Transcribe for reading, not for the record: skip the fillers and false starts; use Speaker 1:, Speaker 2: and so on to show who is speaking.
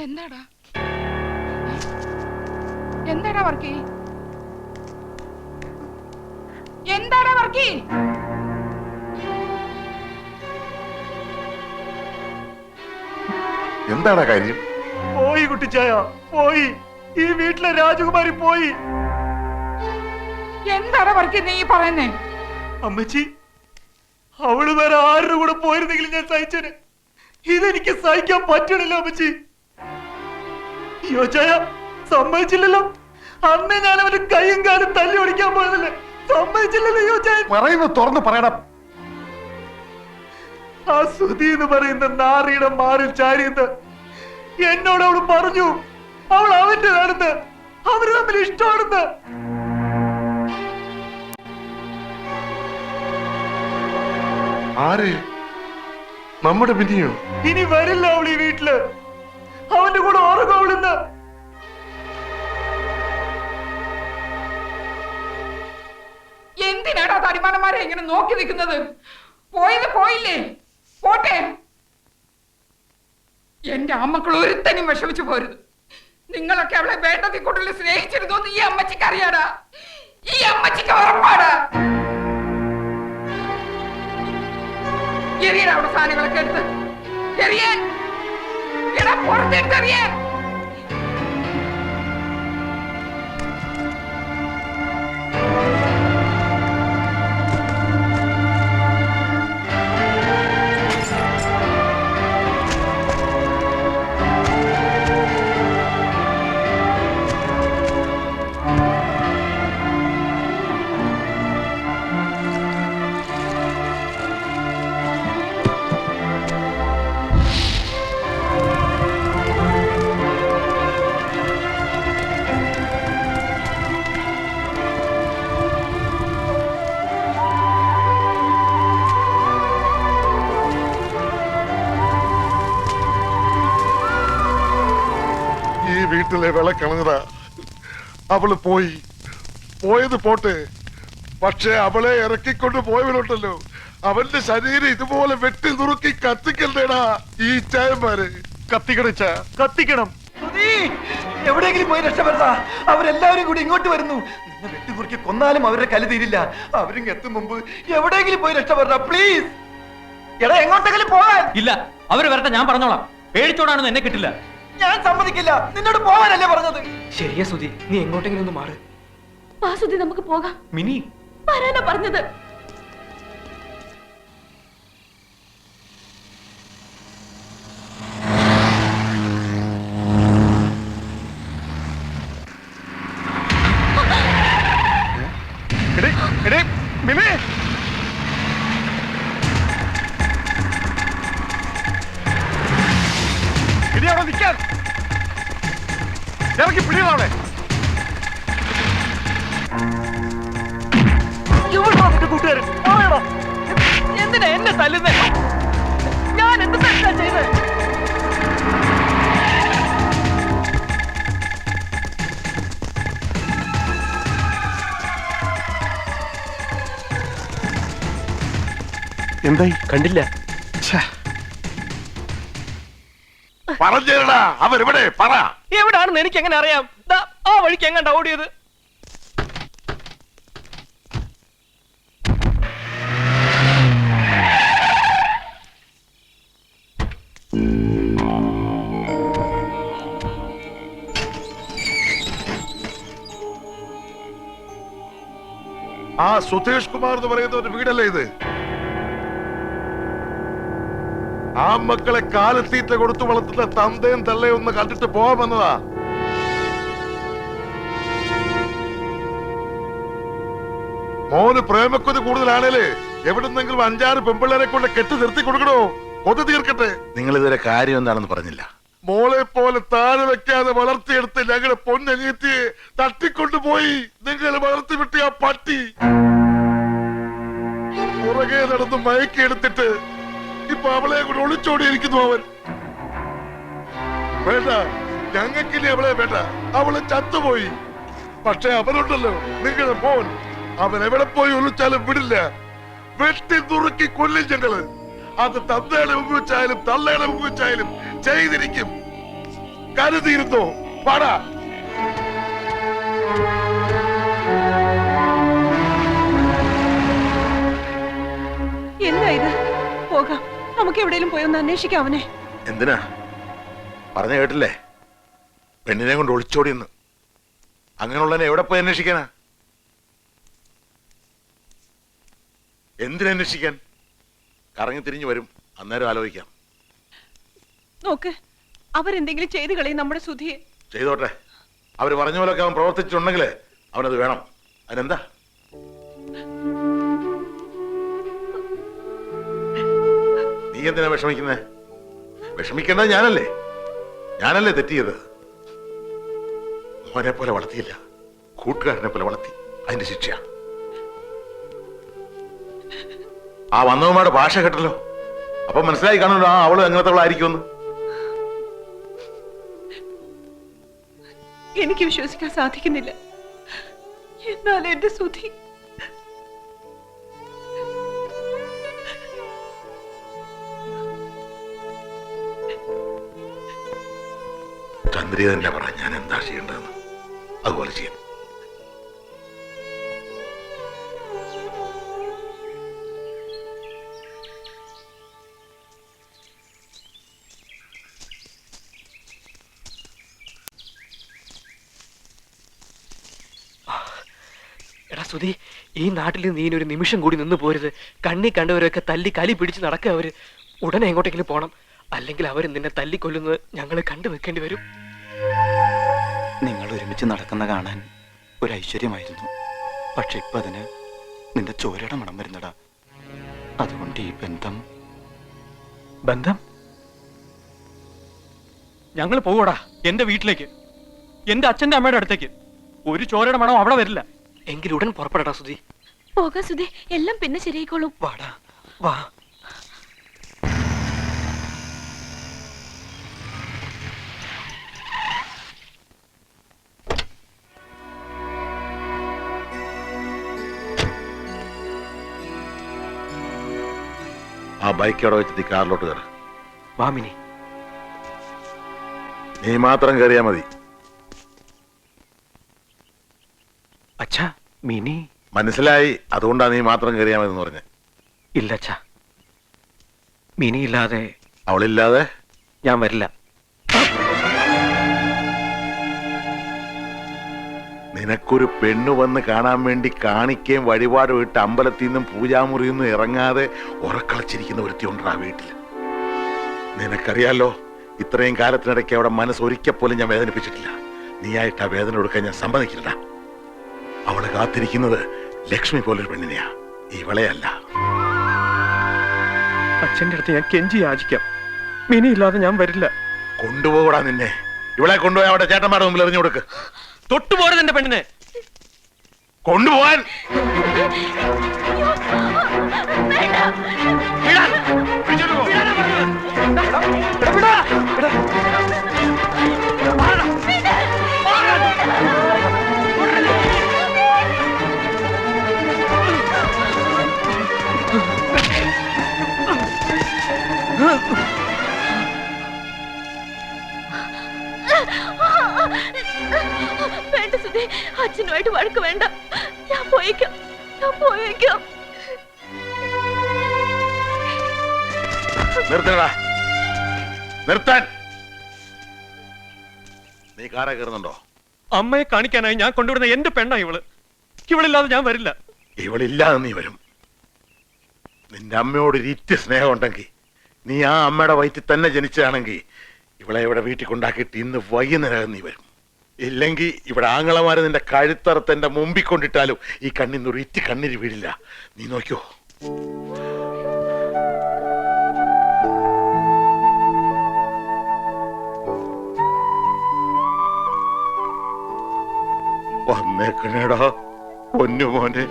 Speaker 1: എന്താടാ എന്താടാ വർക്കി? എന്താടാ വർക്കി?
Speaker 2: എന്താടാ കാര്യം?
Speaker 3: പോയി കുട്ടിച്ചായ, പോയി. ഈ വീട്ടിലെ രാജകുമാരി പോയി.
Speaker 1: എന്താടാ വർക്കി നീ പറയുന്നേ?
Speaker 3: അമ്മച്ചി, അവള് വേറെ ആരുടെ കൂടെ പോയിരുന്നെങ്കിലും ഞാൻ സഹിച്ചേനെ. ഇതെനിക്ക് സഹിക്കാൻ പറ്റണില്ല അമ്മച്ചി. യോച്ചായ സമ്മതിച്ചില്ലല്ലോ. അന്ന് ഞാൻ അവന്റെ കൈയും കാലും തല്ലി ഓടിക്കാൻ പോയതല്ലേ, സമ്മതിച്ചില്ലല്ലോ യോച്ചായ.
Speaker 2: പറയുന്നു തുറന്ന് പറയണം.
Speaker 3: ആ സുധി എന്ന് പറയുന്ന നാറിയുടെ മാറിൽ ചാരിയെന്ന് എന്നോട് അവള് പറഞ്ഞു. അവൾ അവന്റെ നടന്ന് അവര് തമ്മിൽ ഇഷ്ടമാണെന്ന്.
Speaker 2: ആര്? നമ്മുടെ മിനിയോ?
Speaker 3: ഇനി വരില്ല അവൾ ഈ വീട്ടില്. അവന്റെ കൂടെ ഉറങ്ങും അവളിന്ന്.
Speaker 1: എന്തിനാടാ തടിമാനന്മാരെ ഇങ്ങനെ നോക്കി നിൽക്കുന്നത്? പോയത് പോയില്ലേ, പോട്ടെ. എന്റെ അമ്മക്കൾ ഒരുത്തനും വിഷമിച്ചു പോരുത്. നിങ്ങളൊക്കെ അവളെ വേണ്ടതി കൂടുതൽ സ്നേഹിച്ചിരുന്നു ഈ അമ്മച്ചിക്ക് അറിയാടാ, ഈ അമ്മച്ചിക്ക് ഉറപ്പാടാ. എറിയടാ അവിടെ സാധനങ്ങളൊക്കെ എടുത്ത് എറിയാൻ, എടാ പുറത്തെടുത്ത് എറിയാൻ.
Speaker 2: വീട്ടിലെ വിളക്കണതാ. അവള് പോയി, പോയത് പോട്ടെ. പക്ഷെ അവളെ ഇറക്കിക്കൊണ്ട് പോയവരുണ്ടല്ലോ, അവന്റെ ശരീരം ഇതുപോലെ വെട്ടി നുറുക്കി കത്തിക്കണ്ടേടാ ഈ ചായന്മാര്.
Speaker 3: കത്തിക്കണ കത്തിക്കണം. എവിടെയെങ്കിലും പോയി രക്ഷപ്പെടാ. അവരെല്ലാവരും കൂടി ഇങ്ങോട്ട് വരുന്നു. നിന്നെ വെട്ടിക്കുറുക്കി കൊന്നാലും അവരുടെ കലി തീരില്ല. അവരും എത്തും മുമ്പ് എവിടെയെങ്കിലും പോയി രക്ഷപ്പെടാ പ്ലീസ്. എടാ എങ്ങോട്ടെങ്കിലും പോകാൻ.
Speaker 4: ഇല്ല, അവര് വരട്ടെ, ഞാൻ പറഞ്ഞോളാം. പേടിച്ചോടാണെന്ന് എന്നെ കിട്ടില്ല.
Speaker 3: ഞാൻ സമ്മതിക്കില്ല. നിന്നോട് പോകാനല്ലേ പറഞ്ഞത്.
Speaker 5: ശരിയാ സുധി, നീ എങ്ങോട്ടെങ്കിലും ഒന്ന് മാറ്.
Speaker 6: വാ സുധി, നമുക്ക് പോകാം.
Speaker 4: മിനി
Speaker 6: വരാനാ പറഞ്ഞത്.
Speaker 3: മിനി, ഇനി അവിടെ നിൽക്കാൻ ഇറക്കി പിടിയതവിടെ. കൂട്ടുകാരൻ എന്തിനാ എന്നെ തല്ലുന്നേ? ഞാൻ എന്ത് തെറ്റാ ചെയ്തേ?
Speaker 5: എന്തായി? കണ്ടില്ല.
Speaker 2: പറഞ്ഞേടാ, അവരെവിടെ? പറ.
Speaker 5: എവിടാണെന്ന് എനിക്ക് എങ്ങനെ അറിയാം? ആ വഴിക്ക് എങ്ങാണ്ടാ ഓടിയത്?
Speaker 2: ആ സുധേഷ് കുമാർ എന്ന് പറയുന്ന ഒരു വീടല്ലേ ഇത്? ആ മക്കളെ കാലത്തീറ്റ കൊടുത്തു വളർത്തുന്ന തന്തയും തള്ളയും ഒന്ന് കണ്ടിട്ട് പോവാമെന്നതാ. മോന് പ്രേമക്കൊതി കൂടുതലാണേലേ എവിടുന്നെങ്കിലും 5-6 പെമ്പിള്ളേരെ കൊണ്ട് കെട്ടി നിർത്തി കൊടുക്കണോ, കൊതി തീർക്കട്ടെ.
Speaker 7: നിങ്ങൾ ഇതുവരെ കാര്യം എന്താണെന്ന് പറഞ്ഞില്ല.
Speaker 2: മോളെ പോലെ താഴെ വെക്കാതെ വളർത്തിയെടുത്ത് ഞങ്ങളുടെ പൊന്നനിയത്തിയെ തട്ടിക്കൊണ്ടുപോയി നിങ്ങൾ വളർത്തി വിട്ട ആ പട്ടി. പുറകെ നടന്ന് മയക്കിയെടുത്തിട്ട് ഇപ്പൊ അവളെ കൂടെ ഒളിച്ചോടിയിരിക്കുന്നു അവൻ. വേണ്ട, ഞങ്ങൾക്കിനി അവളെ വേണ്ട, അവള് ചത്തുപോയി. പക്ഷെ അവനുണ്ടല്ലോ നിങ്ങളുടെ മോൻ, അവൻ എവിടെ പോയി ഒളിച്ചാലും വിടില്ല. വെട്ടി നുറുക്കി കൊല്ലും ഞങ്ങള്. അത് തന്തയുടെ മുമ്പ് വെച്ചായാലും തള്ളയുടെ മുമ്പ് വെച്ചായാലും ചെയ്തിരിക്കും. കരുതിയിരുന്നോ? പാടാ.
Speaker 6: എന്താ ഇത്? പോകാം, നമുക്ക് എവിടെയും പോയി ഒന്ന് അന്വേഷിക്കാം അവനെ.
Speaker 7: എന്തിനാ? പറഞ്ഞു കേട്ടില്ലേ, പെണ്ണിനെ കൊണ്ട് ഒളിച്ചോടിയെന്ന്. അങ്ങനെയുള്ളതിനെ എവിടെ പോയി അന്വേഷിക്കാനാ? എന്തിനന്വേഷിക്കാൻ? കറങ്ങി തിരിഞ്ഞു വരും, അന്നേരം ആലോചിക്കാം.
Speaker 6: നോക്ക്, അവരെന്തെങ്കിലും ചെയ്തു കളയും നമ്മുടെ സുധിയെ.
Speaker 7: ചെയ്തോട്ടെ. അവര് പറഞ്ഞ പോലൊക്കെ അവൻ പ്രവർത്തിച്ചിട്ടുണ്ടെങ്കിൽ അവനത് വേണം. അതിനെന്താ? നീ എന്തിനാ വിഷമിക്കുന്നേ? വിഷമിക്കേണ്ടത് ഞാനല്ലേ തെറ്റിയത്. മോനെ പോലെ വളർത്തിയില്ല, കൂട്ടുകാരനെ പോലെ വളർത്തി. അതിന്റെ ശിക്ഷ. ആ വന്നവന്മാരുടെ ഭാഷ കേട്ടല്ലോ, അപ്പൊ മനസ്സിലായി കാണുമല്ലോ ആ അവള് എങ്ങനത്തവളായിരിക്കുമെന്ന്.
Speaker 6: എനിക്ക് വിശ്വസിക്കാൻ സാധിക്കുന്നില്ല. എന്നാൽ എന്റെ സുധി
Speaker 7: ചന്ദ്രിക തന്നെ പറ, ഞാൻ എന്താ ചെയ്യേണ്ടതെന്ന്. അതുപോലെ ചെയ്യാം.
Speaker 5: എടാ സുധി, ഈ നാട്ടിൽ നീ ഒരു നിമിഷം കൂടി നിന്ന് പോരുത്. കണ്ണി കണ്ടവരൊക്കെ തല്ലി കലി പിടിച്ച് നടക്കുക. അവര് ഉടനെ എങ്ങോട്ടെങ്കിലും പോണം, അല്ലെങ്കിൽ അവർ നിന്നെ തല്ലിക്കൊല്ലുന്നത് ഞങ്ങൾ കണ്ടു വെക്കേണ്ടി വരും.
Speaker 3: നിങ്ങൾ ഒരുമിച്ച് നടക്കുന്ന കാണാൻ ഒരു ഐശ്വര്യമായിരുന്നു. പക്ഷെ ഇപ്പൊ അതിന് നിന്റെ ചോരയുടെ മണം വരുന്നടാ. അതുകൊണ്ട് ഈ ബന്ധം
Speaker 4: ഞങ്ങൾ പോകൂടാ എന്റെ വീട്ടിലേക്ക്, എന്റെ അച്ഛന്റെ അമ്മയുടെ അടുത്തേക്ക്. ഒരു ചോരയുടെ മണം അവിടെ വരില്ല.
Speaker 5: എങ്കിൽ ഉടൻ പുറപ്പെടടാ സുധി.
Speaker 6: പോകാം സുധി, എല്ലാം പിന്നെ ശരിയായിക്കോളും.
Speaker 3: വാടാ, വാ.
Speaker 7: ആ ബൈക്ക് അവിടെ വെച്ചിട്ട് കാറിലോട്ട് കയറ.
Speaker 5: വാമിനി,
Speaker 7: നീ മാത്രം കയറിയാ മതി.
Speaker 5: അച്ഛാ, മിനി.
Speaker 7: മനസ്സിലായി, അതുകൊണ്ടാ നീ മാത്രം കയറിയാ മതി എന്ന് പറഞ്ഞ.
Speaker 5: ഇല്ല അച്ഛാ, മിനി ഇല്ലാതെ
Speaker 7: അവളില്ലാതെ
Speaker 5: ഞാൻ വരില്ല.
Speaker 7: നിനക്കൊരു പെണ്ണു വന്ന് കാണാൻ വേണ്ടി കാണിക്കുകയും വഴിപാട് വിട്ട് അമ്പലത്തിൽ നിന്നും പൂജാമുറിയിൽ നിന്നും ഇറങ്ങാതെ ഉറക്കളച്ചിരിക്കുന്ന ഒരുത്തി ഉണ്ട് ആ വീട്ടിൽ. നിനക്കറിയാലോ, ഇത്രയും കാലത്തിനിടയ്ക്ക് അവിടെ മനസ്സൊരിക്കൽ പോലും ഞാൻ വേദനിപ്പിച്ചിട്ടില്ല. നീയായിട്ട് ആ വേദന കൊടുക്കാൻ ഞാൻ സമ്മതിക്കില്ല. അവള് കാത്തിരിക്കുന്നത് ലക്ഷ്മി പോലൊരു പെണ്ണിനെയാ, ഇവളെയല്ല.
Speaker 5: അച്ഛന്റെ അടുത്ത് ഞാൻ കെഞ്ചി യാചിക്കാം, മിനി ഇല്ലാതെ ഞാൻ വരില്ല.
Speaker 7: കൊണ്ടുപോകൂടാ നിന്നെ. ഇവളെ കൊണ്ടുപോയി അവിടെ ചേട്ടന്മാരുടെ മുമ്പിൽ എറിഞ്ഞു കൊടുക്ക്.
Speaker 5: തൊട്ടുപോരുത് എന്റെ പെണ്ണിനെ.
Speaker 7: കൊണ്ടുപോവാൻ.
Speaker 6: വേണ്ട സുധി, അച്ഛനുമായിട്ട് വഴക്ക് വേണ്ട. ഞാൻ പോയേക്കാം.
Speaker 7: നിർത്തടാ, നിർത്താൻ. നീ കാറ കയറുന്നുണ്ടോ?
Speaker 5: അമ്മയെ കാണിക്കാനായി ഞാൻ കൊണ്ടുവരുന്ന എന്റെ പെണ്ണ ഇവള്. ഇവളില്ലാതെ ഞാൻ വരില്ല.
Speaker 7: ഇവളില്ലാതെ നീ വരും. നിന്റെ അമ്മയോട് ഇരിറ്റ് സ്നേഹം ഉണ്ടെങ്കിൽ, നീ ആ അമ്മയുടെ വയറ്റിൽ തന്നെ ജനിച്ചതാണെങ്കിൽ ഇവളെ ഇവിടെ വീട്ടിൽ കൊണ്ടാക്കിയിട്ട് ഇന്ന് വൈകുന്നേരം നീ വരും. ഇല്ലെങ്കിൽ ഇവിടെ ആങ്ങളമാര് നിന്റെ കഴുത്തറുത്ത് എന്റെ മുമ്പിൽ കൊണ്ടിട്ടാലും ഈ കണ്ണിന്ന് ഒരു ഇറ്റ് കണ്ണീര് വീഴില്ല. നീ നോക്കിയോ. വന്നേക്കണേടാ പൊന്നു മോനെ.